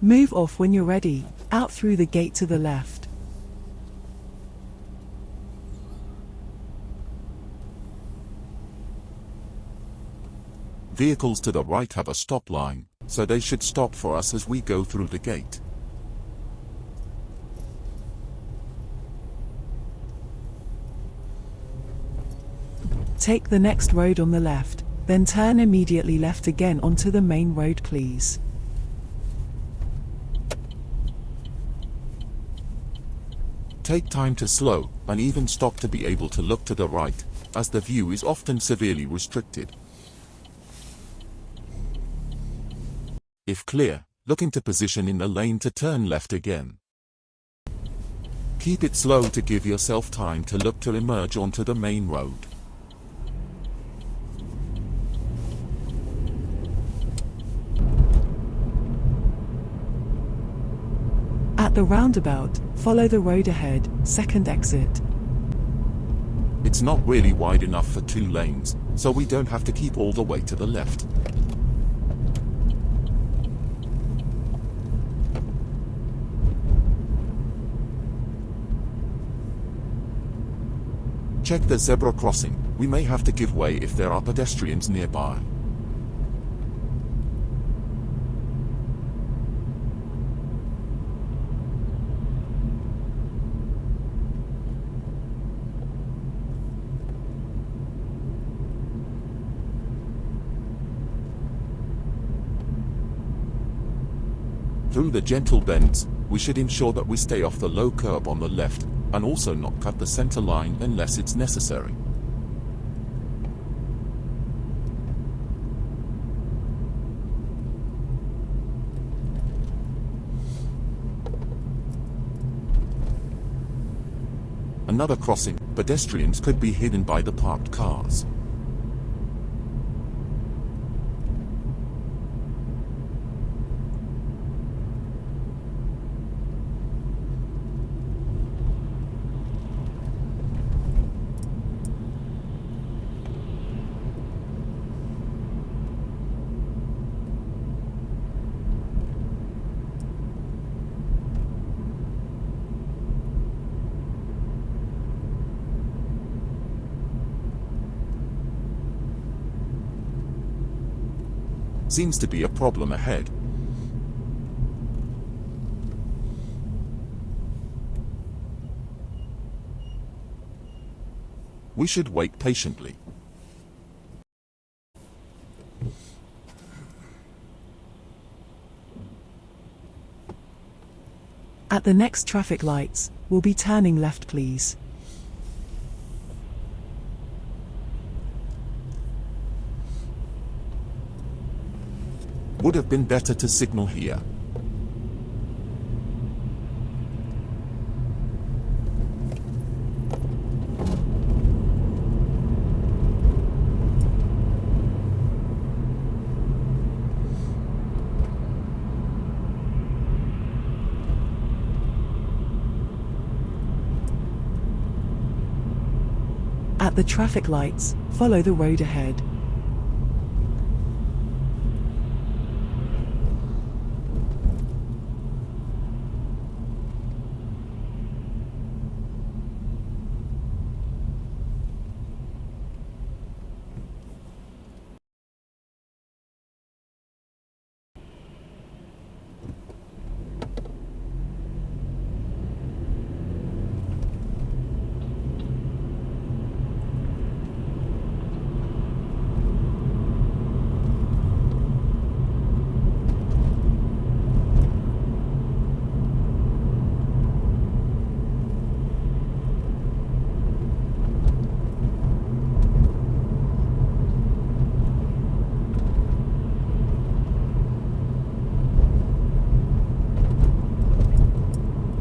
Move off when you're ready, out through the gate to the left. Vehicles to the right have a stop line, so they should stop for us as we go through the gate. Take the next road on the left, then turn immediately left again onto the main road, please. Take time to slow, and even stop to be able to look to the right, as the view is often severely restricted. If clear, look into position in the lane to turn left again. Keep it slow to give yourself time to look to emerge onto the main road. At the roundabout, follow the road ahead, second exit. It's not really wide enough for 2 lanes, so we don't have to keep all the way to the left. Check the zebra crossing, we may have to give way if there are pedestrians nearby. Through the gentle bends, we should ensure that we stay off the low curb on the left, and also not cut the center line unless it's necessary. Another crossing, pedestrians could be hidden by the parked cars. Seems to be a problem ahead. We should wait patiently. At the next traffic lights, we'll be turning left, please. Would have been better to signal here. At the traffic lights, follow the road ahead.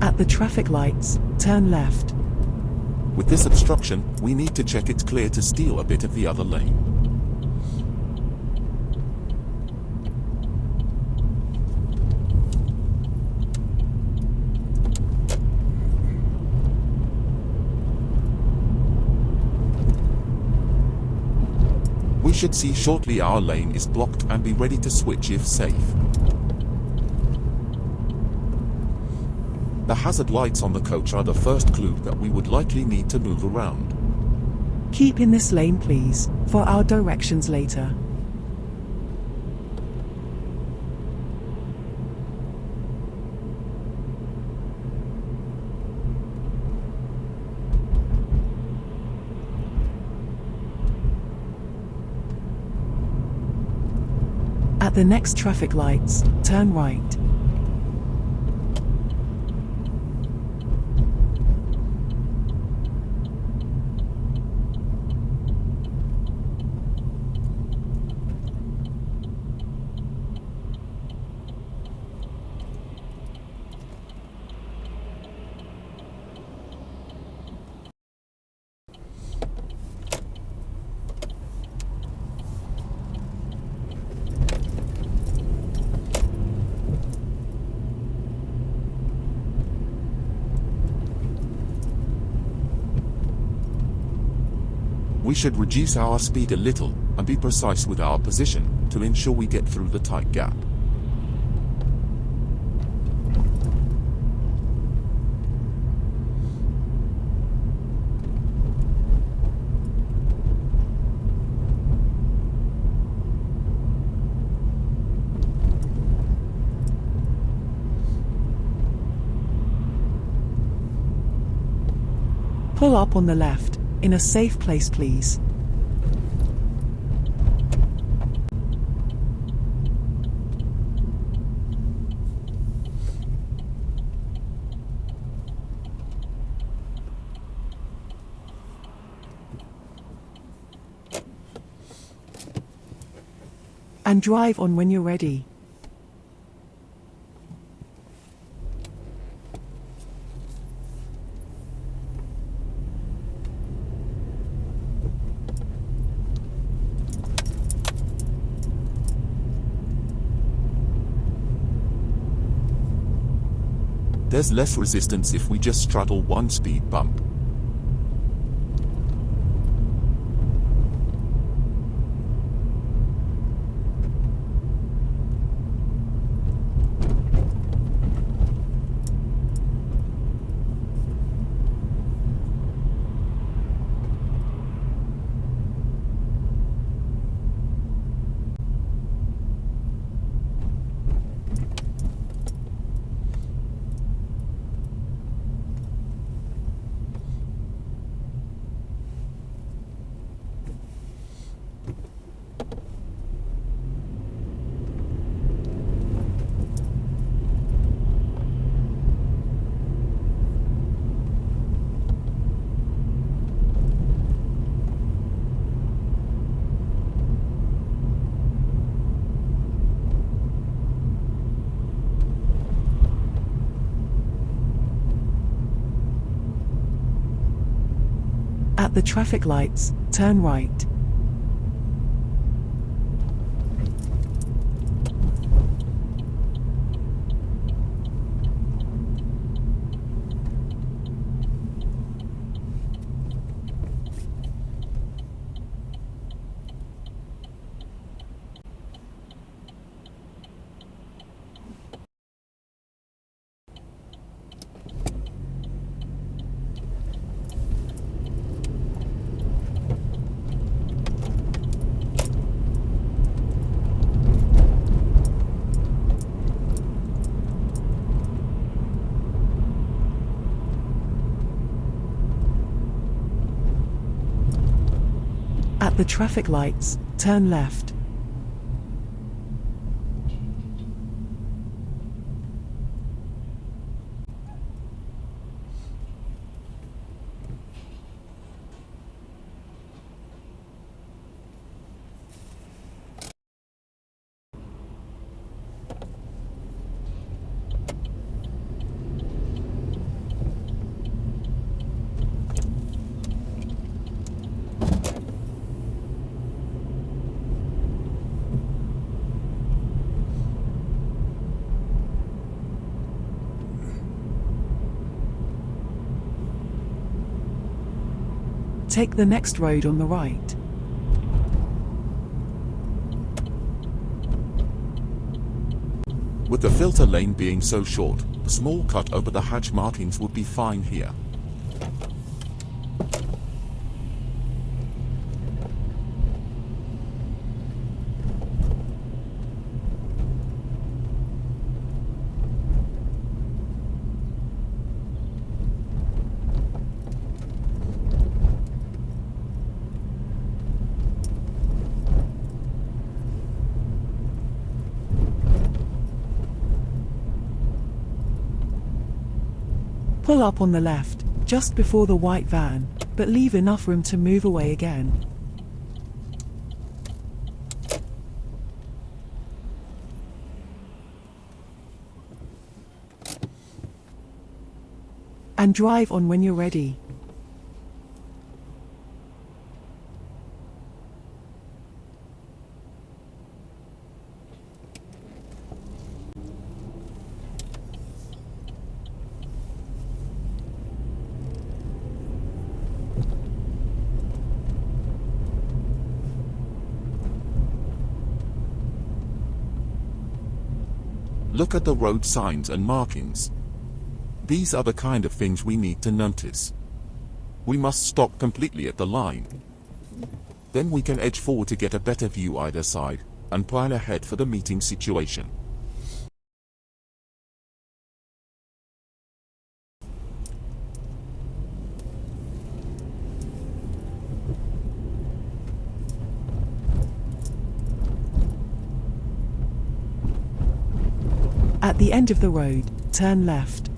At the traffic lights, turn left. With this obstruction, we need to check it's clear to steal a bit of the other lane. We should see shortly our lane is blocked and be ready to switch if safe. The hazard lights on the coach are the first clue that we would likely need to move around. Keep in this lane please, for our directions later. At the next traffic lights, turn right. We should reduce our speed a little, and be precise with our position, to ensure we get through the tight gap. Pull up on the left, in a safe place please. And drive on when you're ready. There's less resistance if we just straddle one speed bump. At the traffic lights, turn right. At the traffic lights, turn left. Take the next road on the right. We're With the filter lane being so short, a small cut over the hatch markings would be fine here. Pull up on the left, just before the white van, but leave enough room to move away again. And drive on when you're ready. Look at the road signs and markings. These are the kind of things we need to notice. We must stop completely at the line. Then we can edge forward to get a better view either side, and plan ahead for the meeting situation. At the end of the road, turn left.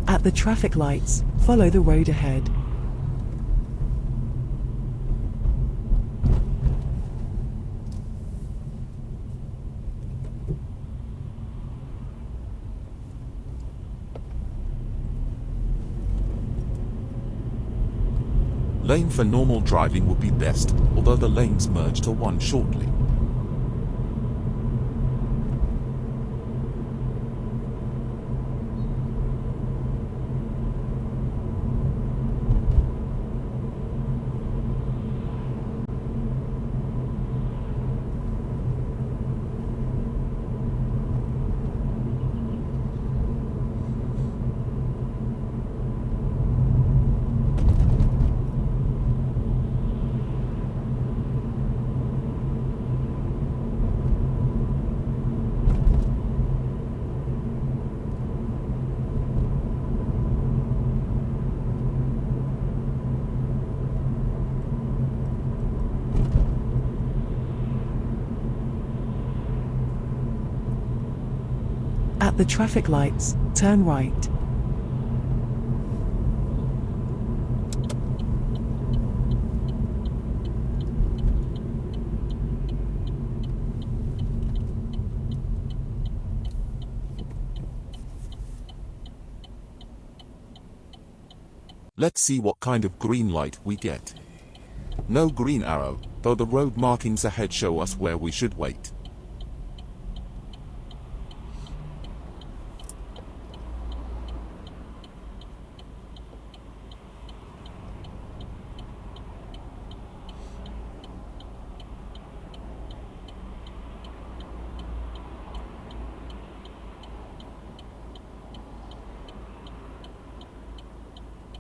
At the traffic lights, follow the road ahead. Lane for normal driving would be best, although the lanes merge to one shortly. At the traffic lights, turn right. Let's see what kind of green light we get. No green arrow, though the road markings ahead show us where we should wait.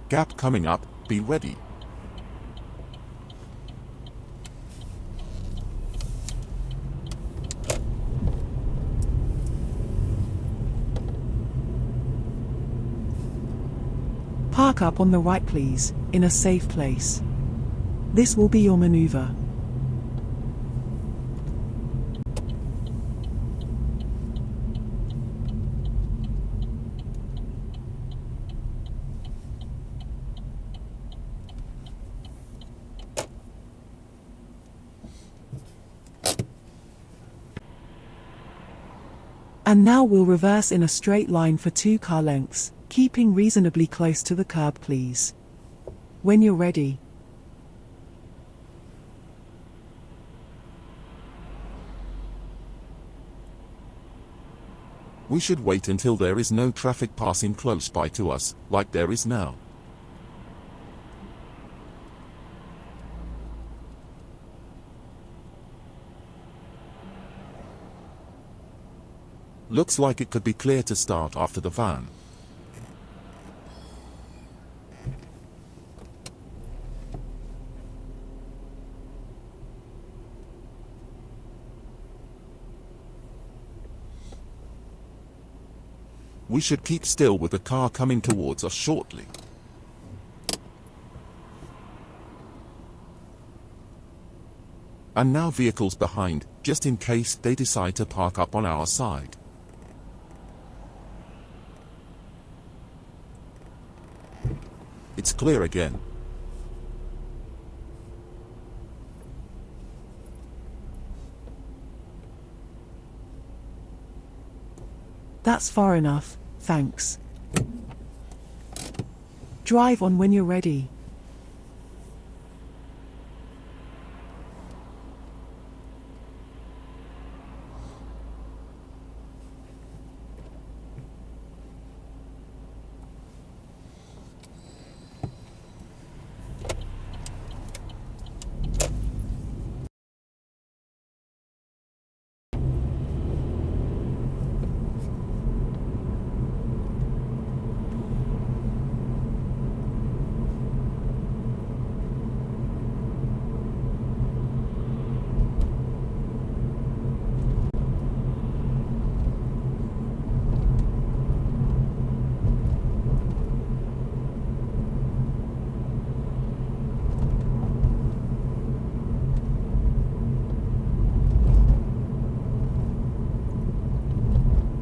Gap coming up, be ready. Park up on the right please, in a safe place. This will be your maneuver. And now we'll reverse in a straight line for 2 car lengths, keeping reasonably close to the curb, please. When you're ready. We should wait until there is no traffic passing close by to us, like there is now. Looks like it could be clear to start after the van. We should keep still with the car coming towards us shortly. And now vehicles behind, just in case they decide to park up on our side. It's clear again. That's far enough, thanks. Drive on when you're ready.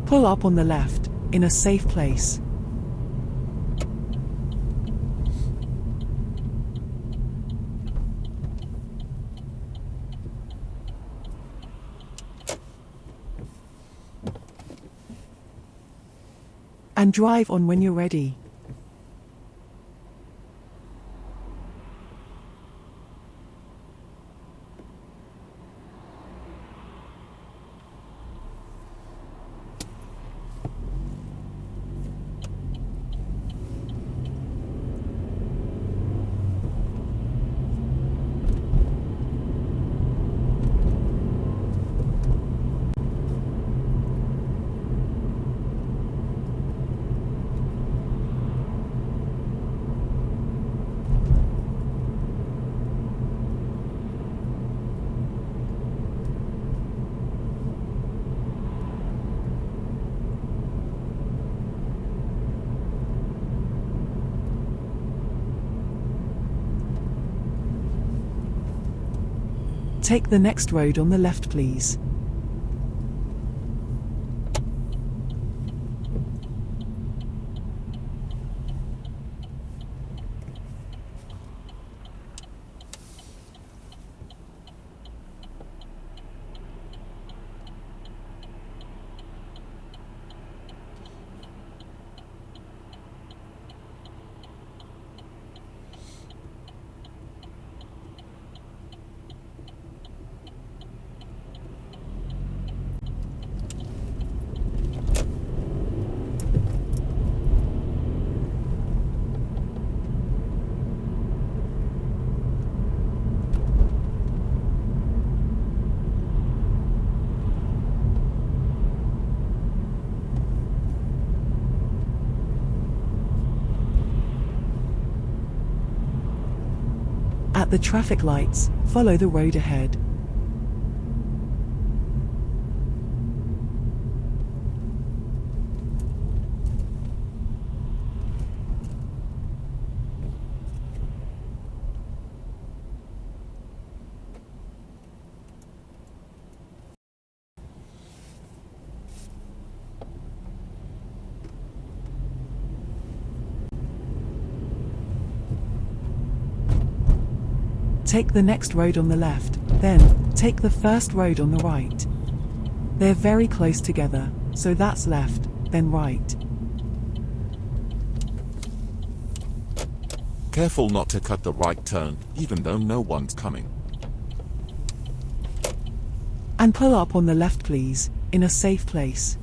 Pull up on the left, in a safe place. And drive on when you're ready. Take the next road on the left, please. At the traffic lights, follow the road ahead. Take the next road on the left, then take the first road on the right. They're very close together. so that's left, then right. Careful not to cut the right turn, even though no one's coming. And pull up on the left please, in a safe place.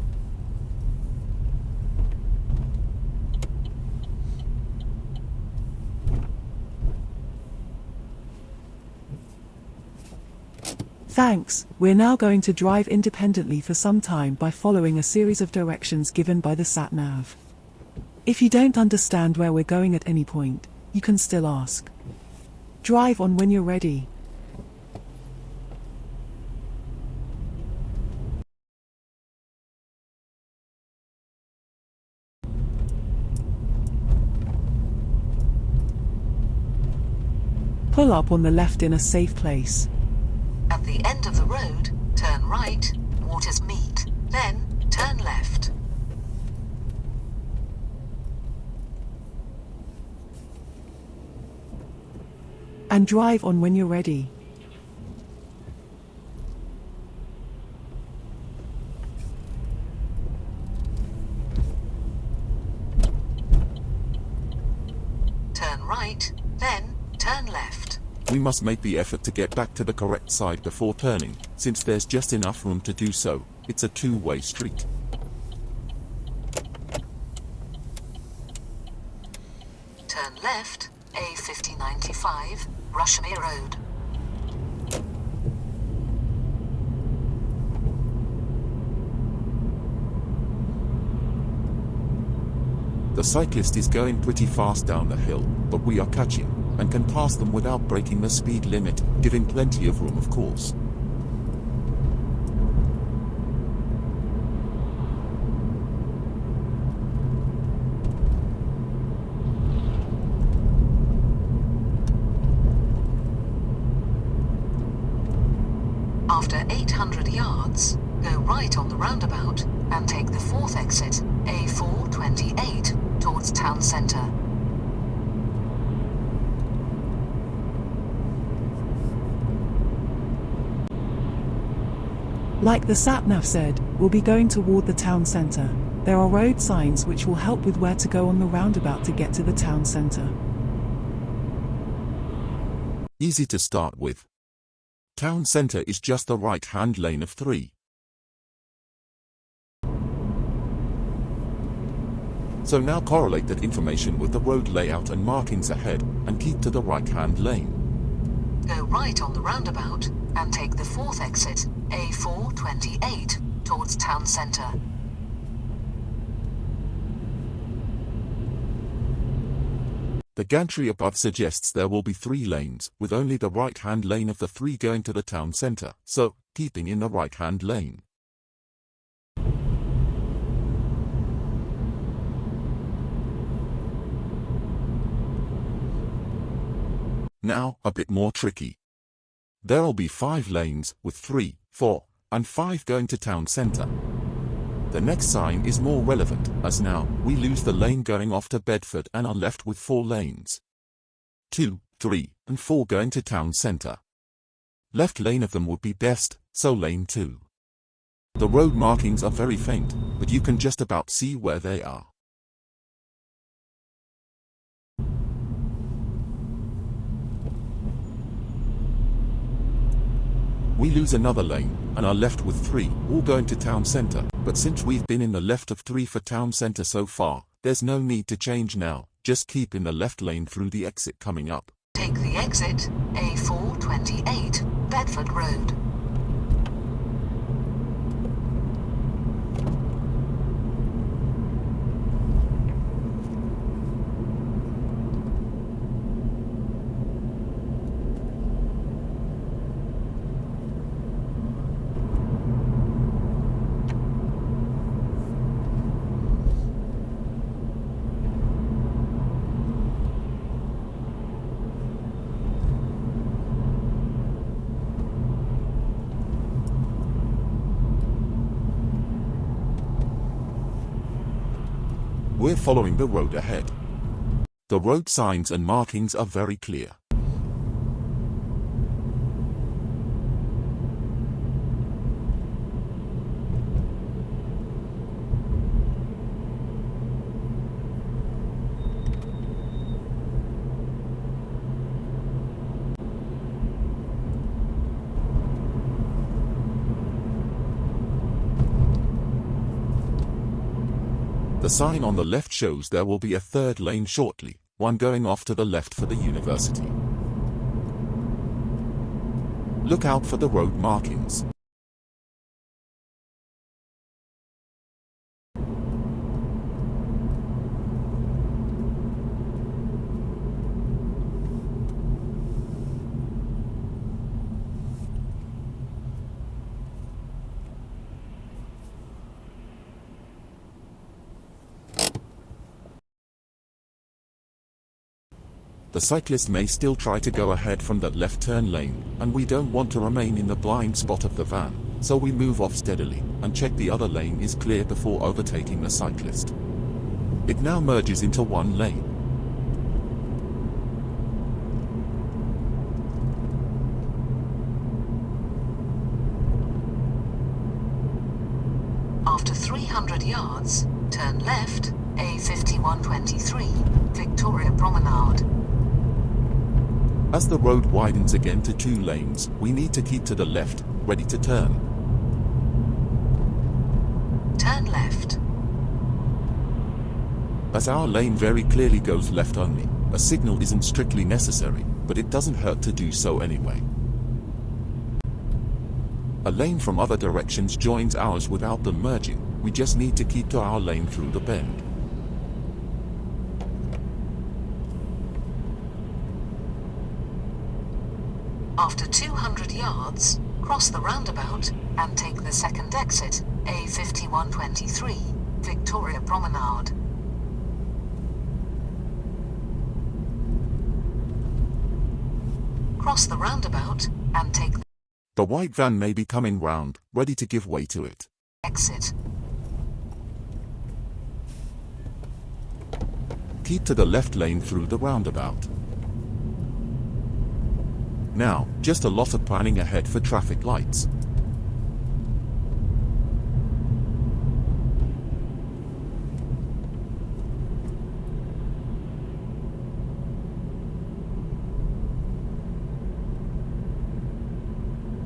Thanks, we're now going to drive independently for some time by following a series of directions given by the sat-nav. If you don't understand where we're going at any point, you can still ask. Drive on when you're ready. Pull up on the left in a safe place. At the end of the road, turn right, waters meet, then turn left. And drive on when you're ready. Turn right, then turn left. We must make the effort to get back to the correct side before turning, since there's just enough room to do so. It's a two-way street. Turn left, A5095, Rushmere Road. The cyclist is going pretty fast down the hill, but we are catching, and can pass them without breaking the speed limit, giving plenty of room of course. After 800 yards, go right on the roundabout and take the fourth exit, A428, towards town centre. Like the sat-nav said, we'll be going toward the town centre. There are road signs which will help with where to go on the roundabout to get to the town centre. Easy to start with. Town centre is just the right-hand lane of 3. So now correlate that information with the road layout and markings ahead, and keep to the right-hand lane. Go right on the roundabout and take the fourth exit, A428, towards town centre. The gantry above suggests there will be 3 lanes, with only the right-hand lane of the 3 going to the town centre, so, keeping in the right-hand lane. Now, a bit more tricky. There'll be 5 lanes, with 3, 4, and 5 going to town centre. The next sign is more relevant, as now, we lose the lane going off to Bedford and are left with 4 lanes. 2, 3, and 4 going to town centre. Left lane of them would be best, so lane 2. The road markings are very faint, but you can just about see where they are. We lose another lane, and are left with 3, all going to town centre, but since we've been in the left of 3 for town centre so far, there's no need to change now, just keep in the left lane through the exit coming up. Take the exit, A428, Bedford Road. We're following the road ahead. The road signs and markings are very clear. The sign on the left shows there will be a third lane shortly, one going off to the left for the university. Look out for the road markings. The cyclist may still try to go ahead from that left turn lane, and we don't want to remain in the blind spot of the van, so we move off steadily, and check the other lane is clear before overtaking the cyclist. It now merges into one lane. After 300 yards, turn left, A5123, Victoria Promenade. As the road widens again to 2 lanes, we need to keep to the left, ready to turn. Turn left. As our lane very clearly goes left only, a signal isn't strictly necessary, but it doesn't hurt to do so anyway. A lane from other directions joins ours without them merging, we just need to keep to our lane through the bend. After 200 yards, cross the roundabout and take the second exit, A5123, Victoria Promenade. Cross the roundabout and take The white van may be coming round, ready to give way to it. exit. Keep to the left lane through the roundabout. Now, just a lot of planning ahead for traffic lights.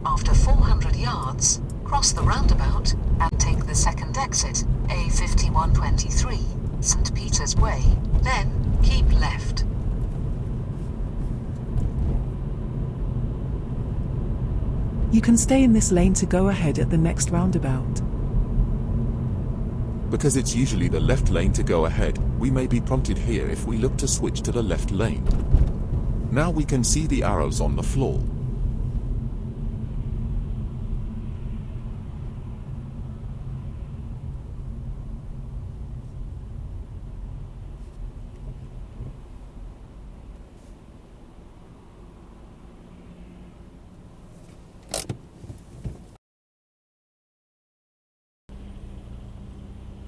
After 400 yards, cross the roundabout and take the second exit, A5123, St. Peter's Way, then keep left. You can stay in this lane to go ahead at the next roundabout. Because it's usually the left lane to go ahead, we may be prompted here if we look to switch to the left lane. Now we can see the arrows on the floor.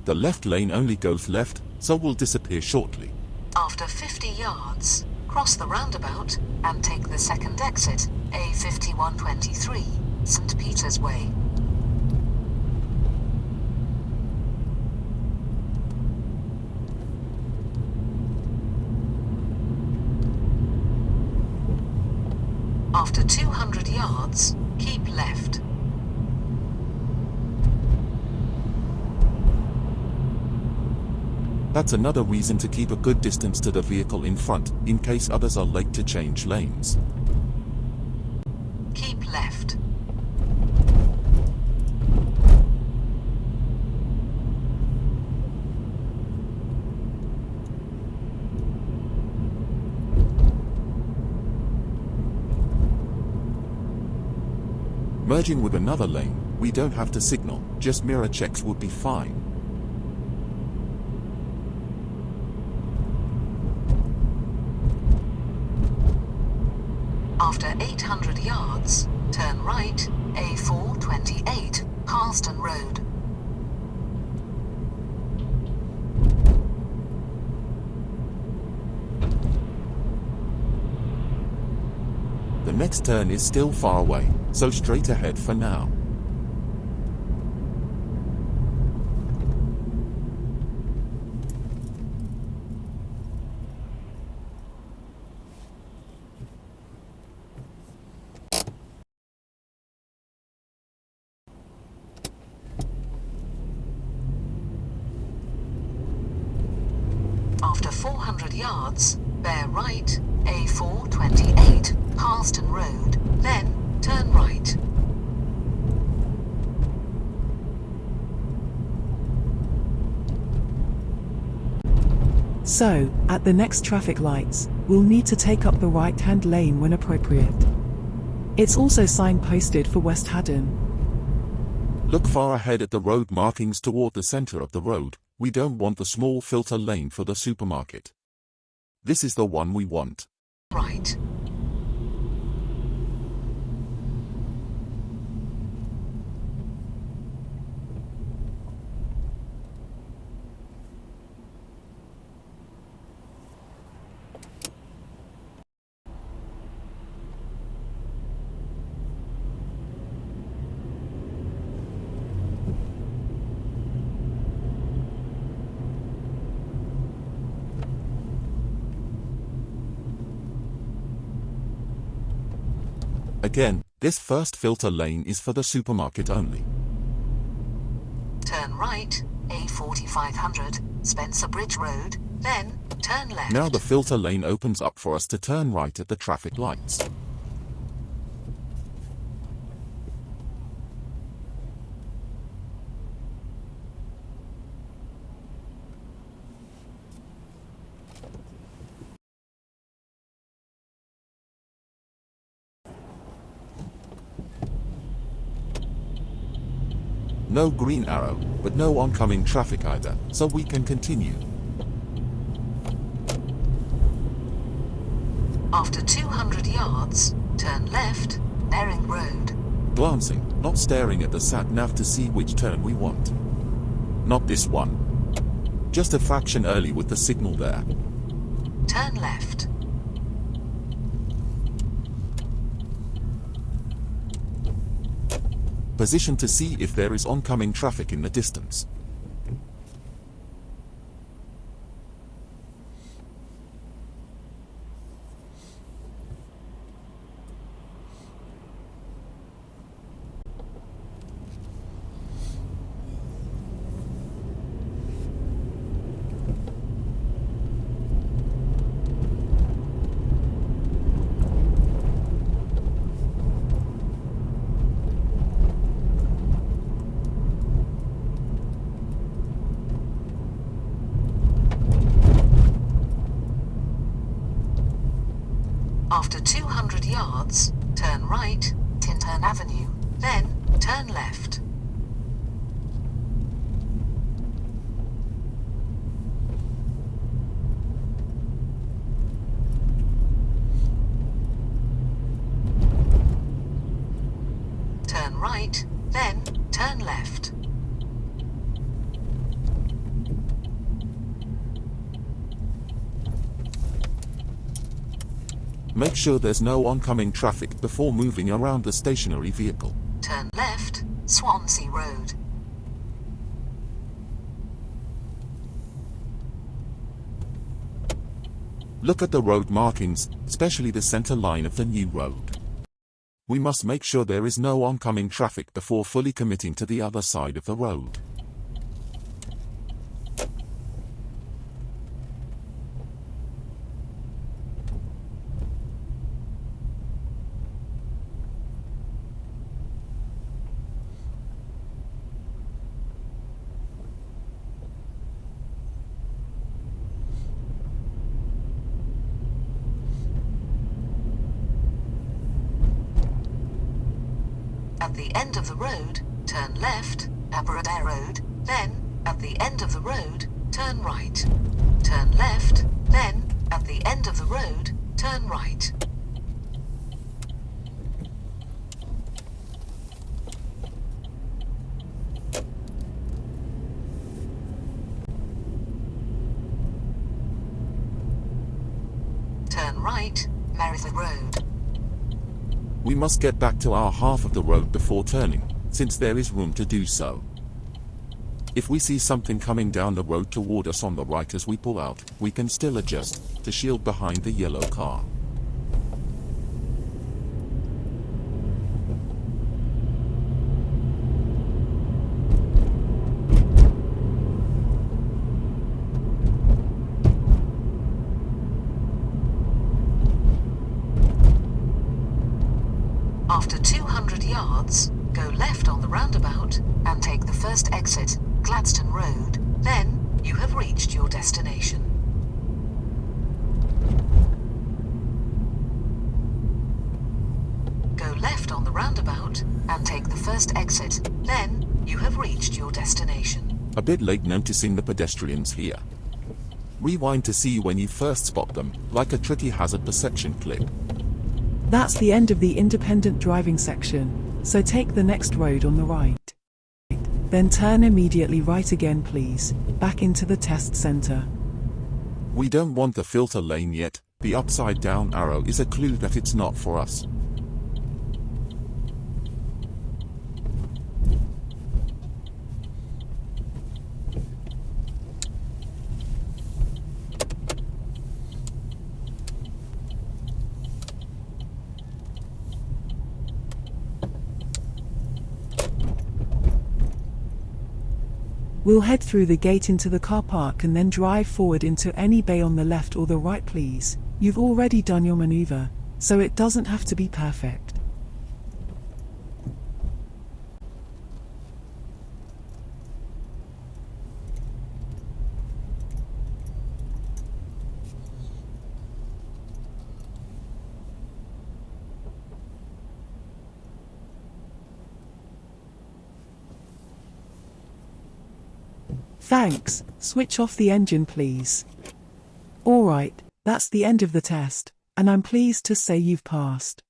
The left lane only goes left, so will disappear shortly. After 50 yards, cross the roundabout and take the second exit, A5123, St. Peter's Way. After 200 yards, keep left. That's another reason to keep a good distance to the vehicle in front, in case others are late to change lanes. Keep left. Merging with another lane, we don't have to signal, just mirror checks would be fine. After 800 yards, turn right, A428, Harleston Road. The next turn is still far away, so straight ahead for now. After 400 yards, bear right, A428, Harston Road, then turn right. So, at the next traffic lights, we'll need to take up the right-hand lane when appropriate. It's also signposted for West Haddon. Look far ahead at the road markings toward the center of the road. We don't want the small filter lane for the supermarket. This is the one we want. Right. Again, this first filter lane is for the supermarket only. Turn right, A4500, Spencer Bridge Road, then turn left. Now the filter lane opens up for us to turn right at the traffic lights. No green arrow, but no oncoming traffic either, so we can continue. After 200 yards, turn left, Herring Road. Glancing, not staring at the sat-nav to see which turn we want. Not this one. Just a fraction early with the signal there. Turn left. Position to see if there is oncoming traffic in the distance. After 200 yards, turn right, Tintern Avenue, then turn left. Turn right, then turn left. Make sure there's no oncoming traffic before moving around the stationary vehicle. Turn left, Swansea Road. Look at the road markings, especially the center line of the new road. We must make sure there is no oncoming traffic before fully committing to the other side of the road. At the end of the road, turn left, Abington Road, then, at the end of the road, turn right. Turn left, then, at the end of the road, turn right. Turn right, Merthyr Road. We must get back to our half of the road before turning, since there is room to do so. If we see something coming down the road toward us on the right as we pull out, we can still adjust to shield behind the yellow car. yards, go left on the roundabout, and take the first exit, Gladstone Road. Then, you have reached your destination. Go left on the roundabout, and take the first exit. Then, you have reached your destination. A bit late noticing the pedestrians here. Rewind to see when you first spot them, like a tricky hazard perception clip. That's the end of the independent driving section, so take the next road on the right. Then turn immediately right again please, back into the test center. We don't want the filter lane yet, the upside down arrow is a clue that it's not for us. We'll head through the gate into the car park and then drive forward into any bay on the left or the right please. You've already done your maneuver, so it doesn't have to be perfect. Thanks, switch off the engine please. Alright, that's the end of the test, and I'm pleased to say you've passed.